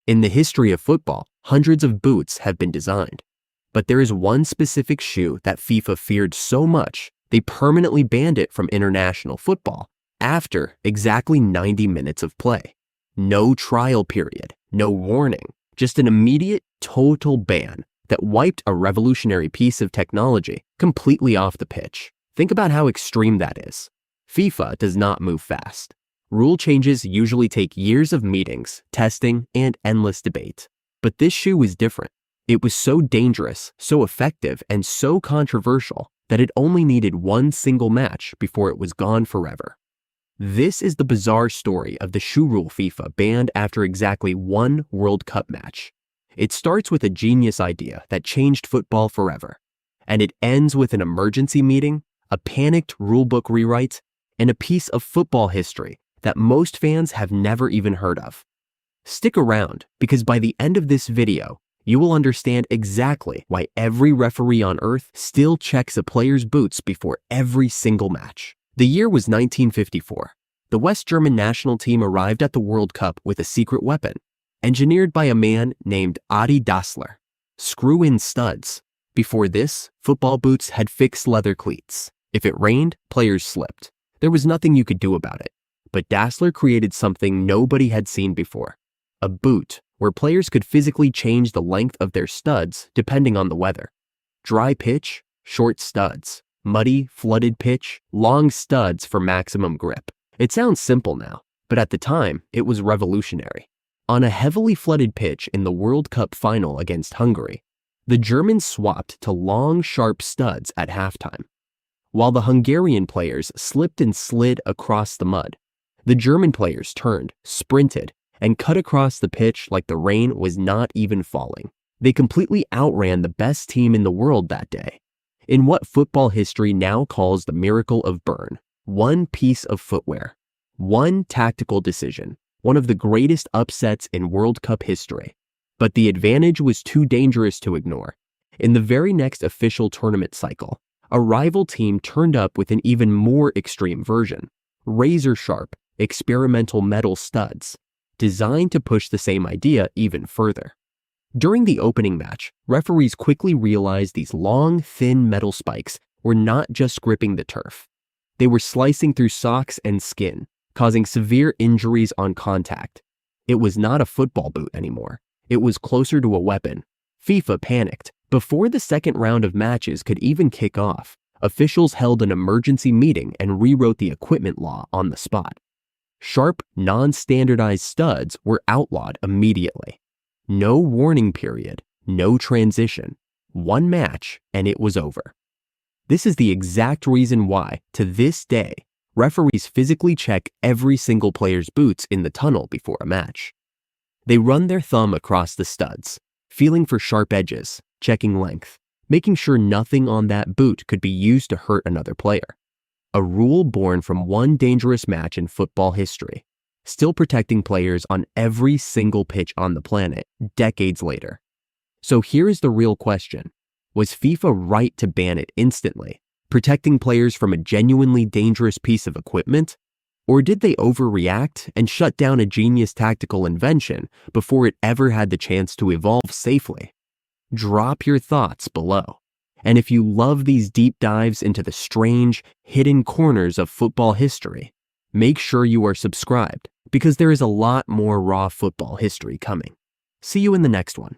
In the history of football, hundreds of boots have been designed. But there is one specific shoe that FIFA feared so much, they permanently banned it from international football after exactly 90 minutes of play. No trial period, no warning, just an immediate, total ban that wiped a revolutionary piece of technology completely off the pitch. Think about how extreme that is. FIFA does not move fast. Rule changes usually take years of meetings, testing, and endless debate. But this shoe was different. It was so dangerous, so effective, and so controversial that it only needed one single match before it was gone forever. This is the bizarre story of the shoe rule FIFA banned after exactly one World Cup match. It starts with a genius idea that changed football forever. And it ends with an emergency meeting, a panicked rulebook rewrite, and a piece of football history that most fans have never even heard of. Stick around, because by the end of this video, you will understand exactly why every referee on earth still checks a player's boots before every single match. The year was 1954. The West German national team arrived at the World Cup with a secret weapon, engineered by a man named Adi Dassler. Screw-in studs. Before this, football boots had fixed leather cleats. If it rained, players slipped. There was nothing you could do about it. But Dassler created something nobody had seen before. A boot where players could physically change the length of their studs depending on the weather. Dry pitch, short studs. Muddy, flooded pitch, long studs for maximum grip. It sounds simple now, but at the time, it was revolutionary. On a heavily flooded pitch in the World Cup final against Hungary, the Germans swapped to long, sharp studs at halftime. While the Hungarian players slipped and slid across the mud, the German players turned, sprinted, and cut across the pitch like the rain was not even falling. They completely outran the best team in the world that day. In what football history now calls the miracle of Bern, one piece of footwear, one tactical decision, one of the greatest upsets in World Cup history. But the advantage was too dangerous to ignore. In the very next official tournament cycle, a rival team turned up with an even more extreme version, razor-sharp, experimental metal studs, designed to push the same idea even further. During the opening match, referees quickly realized these long, thin metal spikes were not just gripping the turf. They were slicing through socks and skin, causing severe injuries on contact. It was not a football boot anymore. It was closer to a weapon. FIFA panicked. Before the second round of matches could even kick off, officials held an emergency meeting and rewrote the equipment law on the spot. Sharp, non-standardized studs were outlawed immediately. No warning period, no transition. One match, and it was over. This is the exact reason why, to this day, referees physically check every single player's boots in the tunnel before a match. They run their thumb across the studs, feeling for sharp edges, checking length, making sure nothing on that boot could be used to hurt another player. A rule born from one dangerous match in football history, still protecting players on every single pitch on the planet decades later. So here is the real question. Was FIFA right to ban it instantly, protecting players from a genuinely dangerous piece of equipment? Or did they overreact and shut down a genius tactical invention before it ever had the chance to evolve safely? Drop your thoughts below. And if you love these deep dives into the strange, hidden corners of football history, make sure you are subscribed because there is a lot more raw football history coming. See you in the next one.